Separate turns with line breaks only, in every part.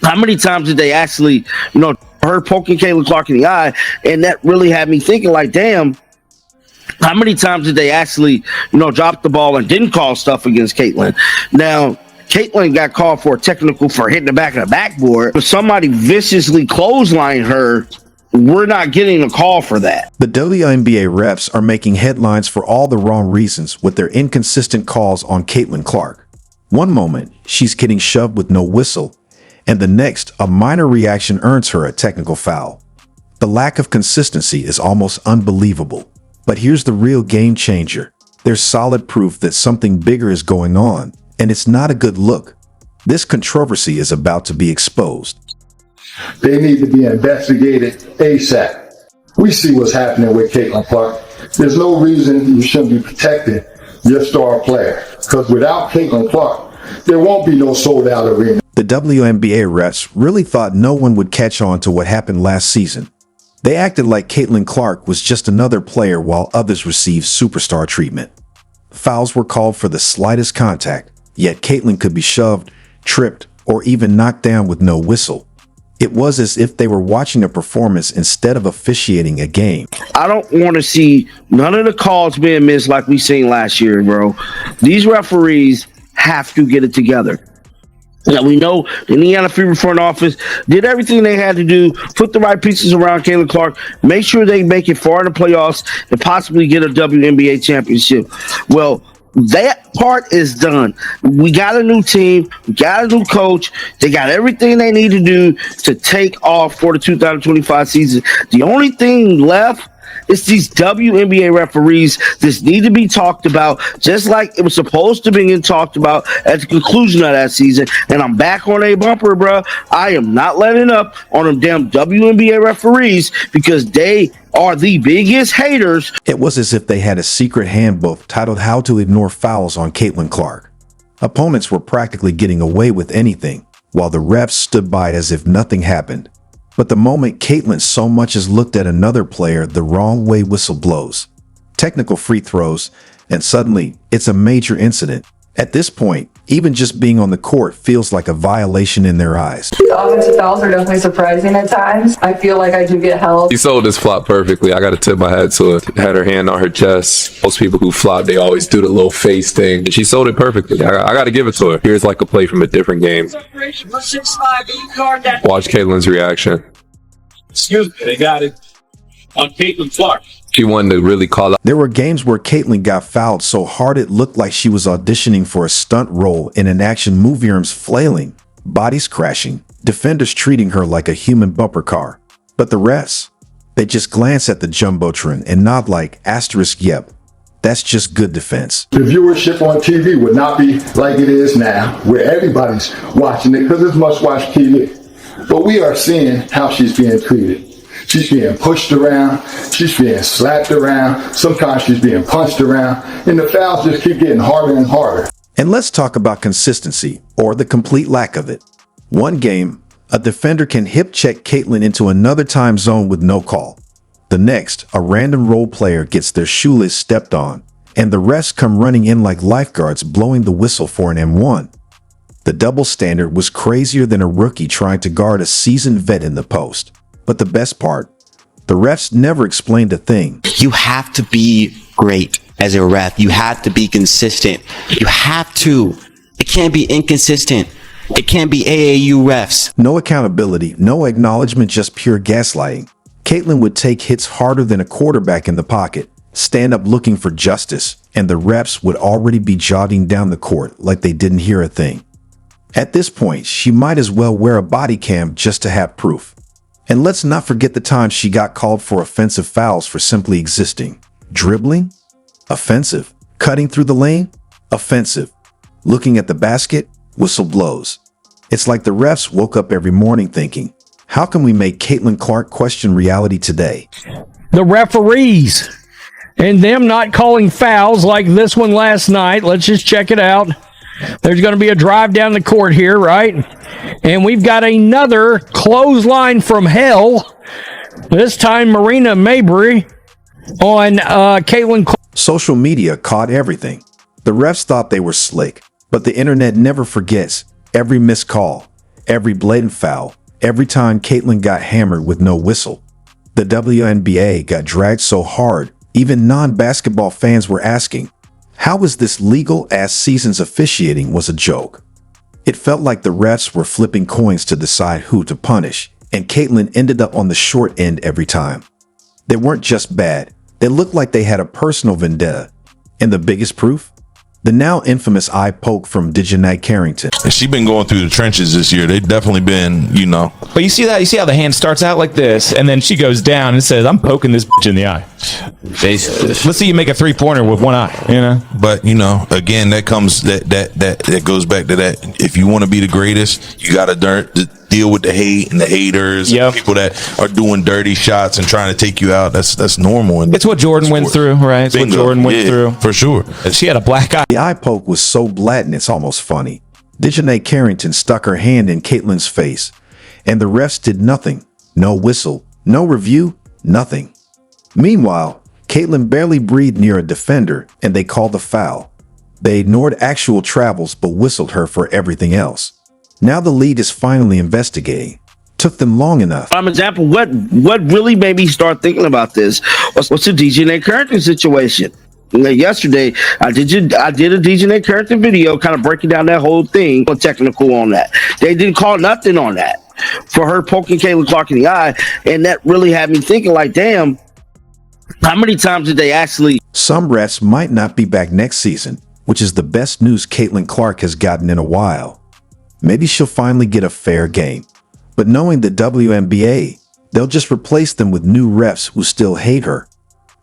How many times did they actually, her poking Caitlin Clark in the eye? And that really had me thinking, like, damn, how many times did they actually, drop the ball and didn't call stuff against Caitlin? Now, Caitlin got called for a technical for hitting the back of the backboard. If somebody viciously clotheslined her, we're not getting a call for that.
The WNBA refs are making headlines for all the wrong reasons with their inconsistent calls on Caitlin Clark. One moment, she's getting shoved with no whistle, and the next, a minor reaction earns her a technical foul. The lack of consistency is almost unbelievable. But here's the real game changer. There's solid proof that something bigger is going on, and it's not a good look. This controversy is about to be exposed.
They need to be investigated ASAP. We see what's happening with Caitlin Clark. There's no reason you shouldn't be protecting your star player, because without Caitlin Clark, there won't be no sold-out arena.
The WNBA refs really thought no one would catch on to what happened last season. They acted like Caitlin Clark was just another player while others received superstar treatment. Fouls were called for the slightest contact, yet Caitlin could be shoved, tripped, or even knocked down with no whistle. It was as if they were watching a performance instead of officiating a game.
I don't want to see none of the calls being missed like we seen last year, bro. These referees have to get it together. Now, we know the Indiana Fever front office did everything they had to do, put the right pieces around Caitlin Clark, make sure they make it far in the playoffs, and possibly get a WNBA championship. Well, that part is done. We got a new team. We got a new coach. They got everything they need to do to take off for the 2025 season. The only thing left is these WNBA referees. This need to be talked about, just like it was supposed to be talked about at the conclusion of that season. And I'm back on a bumper, bro. I am not letting up on them damn WNBA referees because they are the biggest haters.
It was as if they had a secret handbook titled How to Ignore Fouls on Caitlin Clark. Opponents were practically getting away with anything, while the refs stood by as if nothing happened. But the moment Caitlin so much as looked at another player the wrong way, whistle blows. Technical free throws, and suddenly it's a major incident. At this point, even just being on the court feels like a violation in their eyes.
The offensive fouls are definitely surprising at times. I feel like I do get held.
She sold this flop perfectly. I got to tip my hat to her. Had her hand on her chest. Most people who flop, they always do the little face thing. And she sold it perfectly. I got to give it to her. Here's like a play from a different game. Watch Caitlin's reaction.
Excuse me, they got it on Caitlin Clark.
She wanted to really call out.
There were games where Caitlin got fouled so hard it looked like she was auditioning for a stunt role in an action movie. Arms flailing, bodies crashing, defenders treating her like a human bumper car. But the refs, they just glance at the jumbotron and nod like asterisk yep. That's just good defense.
The viewership on TV would not be like it is now, where everybody's watching it because it's must-watch TV. But we are seeing how she's being treated. She's being pushed around. She's being slapped around. Sometimes she's being punched around. And the fouls just keep getting harder and harder.
And let's talk about consistency, or the complete lack of it. One game, a defender can hip check Caitlin into another time zone with no call. The next, a random role player gets their shoelace stepped on, and the rest come running in like lifeguards blowing the whistle for an M1. The double standard was crazier than a rookie trying to guard a seasoned vet in the post. But the best part, the refs never explained a thing.
You have to be great as a ref. You have to be consistent. You have to. It can't be inconsistent. It can't be AAU refs.
No accountability, no acknowledgement, just pure gaslighting. Caitlin would take hits harder than a quarterback in the pocket, stand up looking for justice, and the refs would already be jogging down the court like they didn't hear a thing. At this point, she might as well wear a body cam just to have proof. And let's not forget the time she got called for offensive fouls for simply existing. Dribbling? Offensive. Cutting through the lane? Offensive. Looking at the basket? Whistle blows. It's like the refs woke up every morning thinking, how can we make Caitlin Clark question reality today?
The referees and them not calling fouls like this one last night. Let's just check it out. There's going to be a drive down the court here, right? And we've got another clothesline from hell. This time, Marina Mabry on Caitlin Clark.
Social media caught everything. The refs thought they were slick, but the internet never forgets. Every missed call, every blatant foul, every time Caitlyn got hammered with no whistle. The WNBA got dragged so hard, even non-basketball fans were asking, how is this legal as season's officiating was a joke? It felt like the refs were flipping coins to decide who to punish, and Caitlyn ended up on the short end every time. They weren't just bad, they looked like they had a personal vendetta. And the biggest proof? The now infamous eye poke from Dejanay Carrington.
She been going through the trenches this year. They've definitely been, you know.
But you see that? You see how the hand starts out like this, and then she goes down and says, I'm poking this bitch in the eye. Let's see you make a three-pointer with one eye, you know?
But, you know, again, that goes back to that. If you want to be the greatest, you got to deal with the hate and the haters, and people that are doing dirty shots and trying to take you out. That's normal.
It's what Jordan went through, right? It's what Jordan went through.
For sure.
She had a black eye.
The eye poke was so blatant it's almost funny. Dejanay Carrington stuck her hand in Caitlyn's face, and the refs did nothing. No whistle, no review, nothing. Meanwhile, Caitlyn barely breathed near a defender, and they called the foul. They ignored actual travels but whistled her for everything else. Now the league is finally investigating. Took them long enough.
Example, what really made me start thinking about this was the Dejanay Carrington situation. Yesterday, I did a Dejanay Carrington video kind of breaking down that whole thing, technical on that. They didn't call nothing on that for her poking Caitlin Clark in the eye, and that really had me thinking like, damn, how many times did they actually...
Some refs might not be back next season, which is the best news Caitlin Clark has gotten in a while. Maybe she'll finally get a fair game. But knowing the WNBA, they'll just replace them with new refs who still hate her.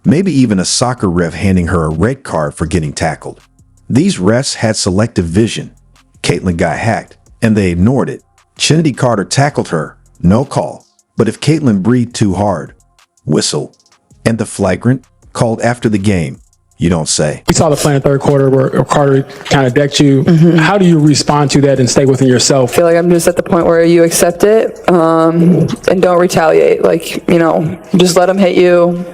Maybe even a soccer ref handing her a red card for getting tackled. These refs had selective vision. Caitlyn got hacked, and they ignored it. Trinity Carter tackled her, no call. But if Caitlyn breathed too hard, whistle. And the flagrant, called after the game. You don't say.
We saw the play in the third quarter where Carter kind of decked you. How do you respond to that and stay within yourself?
I feel like I'm just at the point where you accept it and don't retaliate. Like, you know, just let them hit you.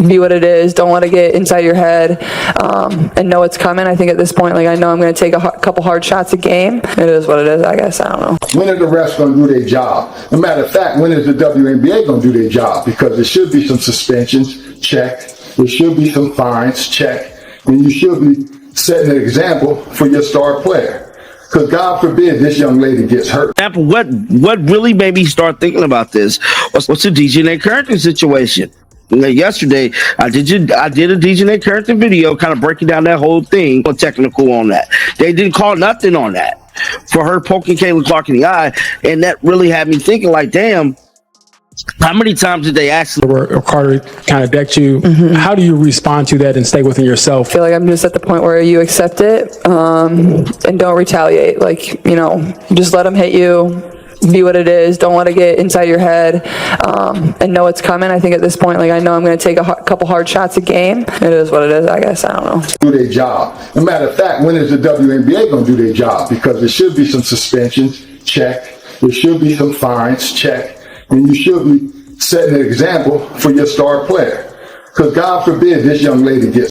Be what it is. Don't let it get inside your head and know it's coming. I think at this point, like, I know I'm going to take a couple hard shots a game. It is what it is, I guess. I don't know.
When are the refs going to do their job? As a matter of fact, when is the WNBA going to do their job? Because there should be some suspensions, check. There should be some fines, check. And you should be setting an example for your star player. Because God forbid this young lady gets hurt.
What really made me start thinking about this was the Dejanay Carrington situation. Yesterday, I did a Dejanay Carrington video kind of breaking down that whole thing, technical on that. They didn't call nothing on that for her poking Caitlin Clark in the eye, and that really had me thinking like, damn, how many times did they actually...
Where Carter kind of decked you. How do you respond to that and stay within yourself?
I feel like I'm just at the point where you accept it and don't retaliate. Like, you know, just let them hit you. Be what it is. Don't let it get inside your head and know it's coming. I think at this point, like, I know I'm going to take a couple hard shots a game. It is what it is, I guess. I don't know.
Do their job. As a matter of fact, when is the WNBA going to do their job? Because there should be some suspensions, check. There should be some fines, check. And you should be setting an example for your star player. Because God forbid this young lady gets